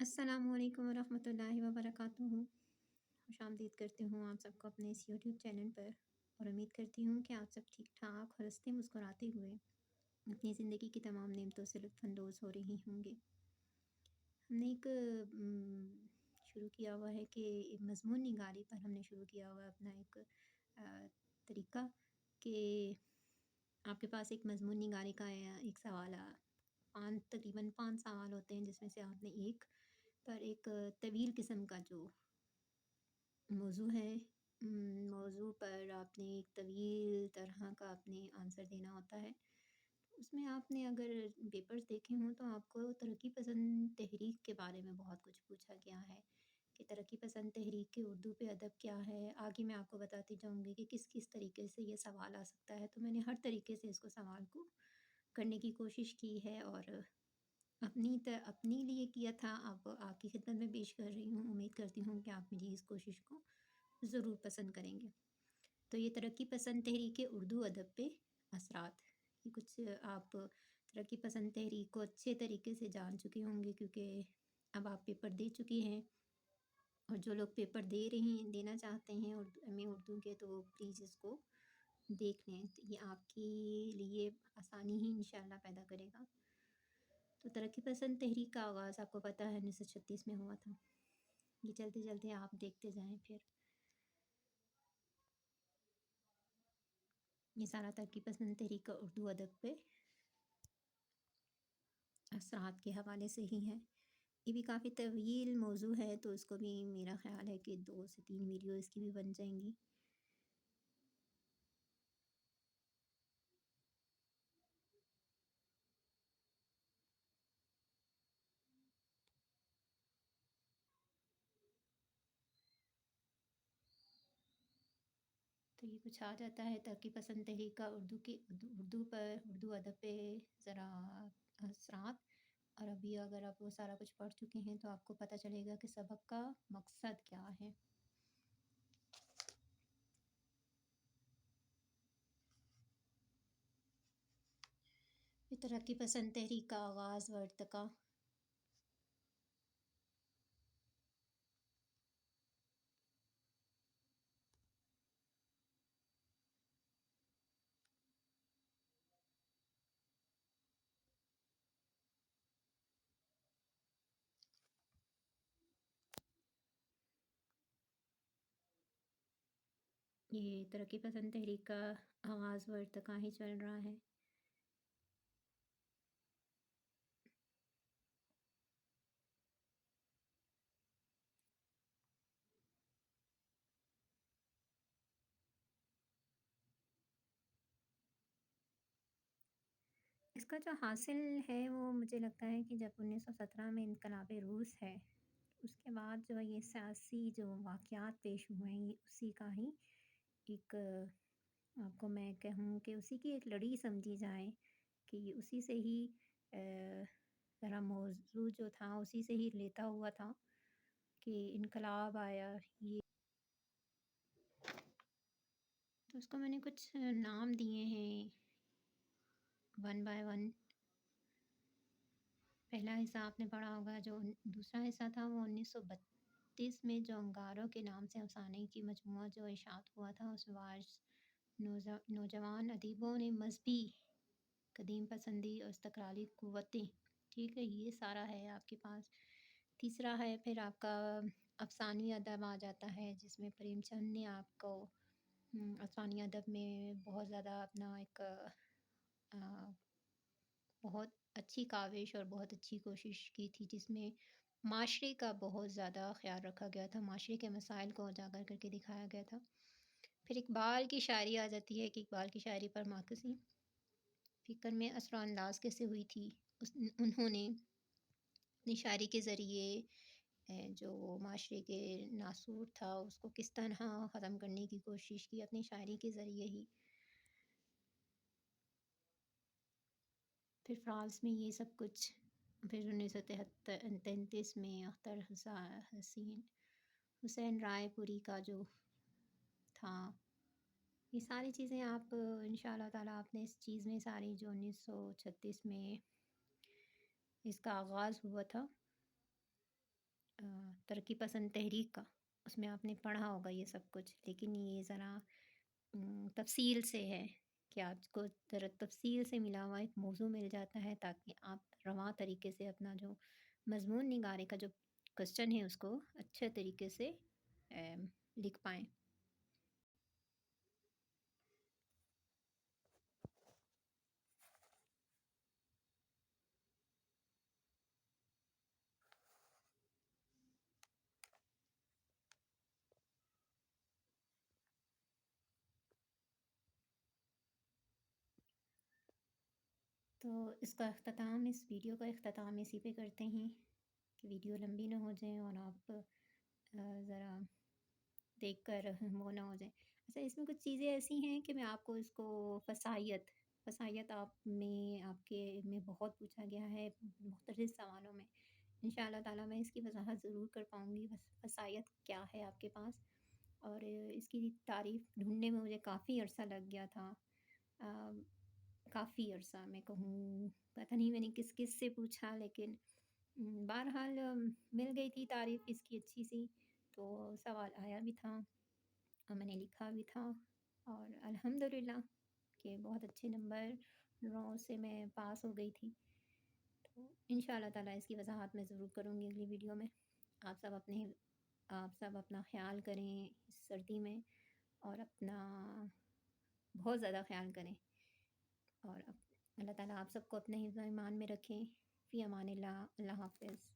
अस्सलामु अलैकुम वरहमतुल्लाहि वबरकातुहू। खुशामदीद करती हूँ आप सबको अपने इस यूट्यूब चैनल पर और उम्मीद करती हूँ कि आप सब ठीक-ठाक और हँसते मुस्कुराते हुए अपनी ज़िंदगी की तमाम नेमतों से लुत्फ़अंदोज़ हो रही होंगे। हमने एक शुरू किया हुआ है कि मज़मून निगारी पर हमने शुरू किया हुआ है अपना एक तरीक़ा कि आपके पास एक मज़मून निगारी का एक सवाल तकरीबन 5 सवाल होते हैं जिसमें से आपने एक पर एक तवील किस्म का जो मौज़ू है मौज़ू पर आपने एक तवील तरह का आपने आंसर देना होता है। उसमें आपने अगर पेपर्स देखे हों तो आपको तरक्की पसंद तहरीक के बारे में बहुत कुछ पूछा गया है कि तरक्की पसंद तहरीक के उर्दू पे अदब क्या है? आगे मैं आपको बताती जाऊँगी कि किस-किस तरीके से ये सवाल आ सकता है। तो मैंने हर तरीके से इसको सवाल को करने की कोशिश की है और अपने लिए किया था, अब आपकी खिदमत में पेश कर रही हूँ। उम्मीद करती हूँ कि आप मेरी इस कोशिश को ज़रूर पसंद करेंगे। तो ये तरक्की पसंद तहरीक उर्दू अदब पे असरात, ये कुछ आप तरक्की पसंद तहरीक को अच्छे तरीके से जान चुके होंगे क्योंकि अब आप पेपर दे चुके हैं और जो लोग पेपर देना चाहते हैं उर्दू के तो प्लीज़ इसको देख लें। तो ये आपके लिए आसानी ही इंशाअल्लाह पैदा करेगा। तो तरक्की पसंद तहरीक का आगाज़ आपको पता है 1936 में हुआ था। ये चलते-चलते आप देखते जाएँ फिर। ये सारा तरक्की पसंद तहरीक का उर्दू अदब पे असरात के हवाले से ही है। ये भी काफ़ी तवील मौज़ू है तो इसको भी मेरा ख़्याल है कि 2 से 3 वीडियो इसकी भी बन जाएँगी। तो ये कुछ आ जाता है तरक्की पसंद तहरीक का उर्दू अदब पे ज़रा असरात। और अभी अगर आप वो सारा कुछ पढ़ चुके हैं तो आपको पता चलेगा कि सबक का मकसद क्या है। ये तरक्की पसंद तहरीक का आगाज़ व इर्तिक़ा। ये तरक्की पसंद तहरीक का आगाज़ व इर्तिक़ा ही चल रहा है। इसका जो हासिल है वो मुझे लगता है कि जब 1917 में इनकलाब-ए रूस है, उसके बाद जो ये सियासी जो वाक़यात पेश हुए हैं, ये उसी का ही एक आपको मैं कहूँ कि उसी की एक लड़ी समझी जाए कि उसी से ही ज़रा मौज़ू जो था उसी से ही लेता हुआ था कि इनकलाब आया ये। तो उसको मैंने कुछ नाम दिए हैं वन बाय वन। पहला हिस्सा आपने पढ़ा होगा जो दूसरा हिस्सा था वो 1932 में जो अंगारों के नाम से अफ़साने की मजमूआ जो इशाअत हुआ था उसमें नौजवान अदीबों ने मज़हबी कदीम पसंदी और इस्तक़लाली क़ुव्वतें, ठीक है, ये सारा है आपके पास। तीसरा है फिर आपका अफ़सानी अदब आ जाता है जिसमें प्रेमचंद ने आपको अफ़सानी अदब में बहुत ज़्यादा अपना एक बहुत अच्छी काविश और बहुत अच्छी कोशिश की थी जिसमें माशरे का बहुत ज़्यादा ख़्याल रखा गया था, माशरे के मसाइल को उजागर करके दिखाया गया था। फिर इक़बाल की शायरी आ जाती है कि इक़बाल की शायरी पर माकसी फ़िक्र में असर अंदाज़ कैसे हुई थी। उन्होंने अपनी शायरी के ज़रिए जो माशरे के नासूर था उसको किस तरह ख़त्म करने की कोशिश की अपनी शायरी के ज़रिए ही। फिर फ़्रांस में ये सब कुछ, फिर 1933 में अख्तर हुसैन रायपुरी का जो था, ये सारी चीज़ें आप इंशाअल्लाह ताला आपने इस चीज़ में सारी जो 1936 में इसका आगाज़ हुआ था ترقی پسند تحریک کا، اس میں آپ نے پڑھا ہوگا یہ سب کچھ، لیکن یہ ذرا تفصیل سے ہے کہ آپ کو ذرا تفصیل سے ملا ہوا ایک موضوع مل جاتا ہے تاکہ آپ رواں طریقے سے اپنا جو مضمون نگارے کا جو کوشچن ہے اس کو اچھے طریقے سے لکھ پائیں۔ تو اس کا اختتام، اس ویڈیو کا اختتام اسی پہ کرتے ہیں کہ ویڈیو لمبی نہ ہو جائے اور آپ ذرا دیکھ کر وہ نہ ہو جائیں۔ اچھا، اس میں کچھ چیزیں ایسی ہیں کہ میں آپ کو اس کو فصاحت آپ کے میں بہت پوچھا گیا ہے مختلف سوالوں میں۔ ان شاء اللہ تعالیٰ میں اس کی وضاحت ضرور کر پاؤں گی، بس فصاحت کیا ہے آپ کے پاس، اور اس کی تعریف ڈھونڈنے میں مجھے کافی عرصہ لگ گیا تھا۔ کافی عرصہ میں کہوں، پتہ نہیں میں نے کس کس سے پوچھا، لیکن بہرحال مل گئی تھی تعریف اس کی اچھی سی، تو سوال آیا بھی تھا اور میں نے لکھا بھی تھا، اور الحمدللہ کہ بہت اچھے نمبر سے میں پاس ہو گئی تھی۔ تو ان شاء اللہ تعالیٰ اس کی وضاحت میں ضرور کروں گی اگلی ویڈیو میں۔ آپ سب اپنا خیال کریں اس سردی میں، اور اپنا بہت زیادہ خیال کریں، اور اللہ تعالیٰ آپ سب کو اپنے حفظ و ایمان میں رکھیں۔ فی امان اللہ، اللہ حافظ۔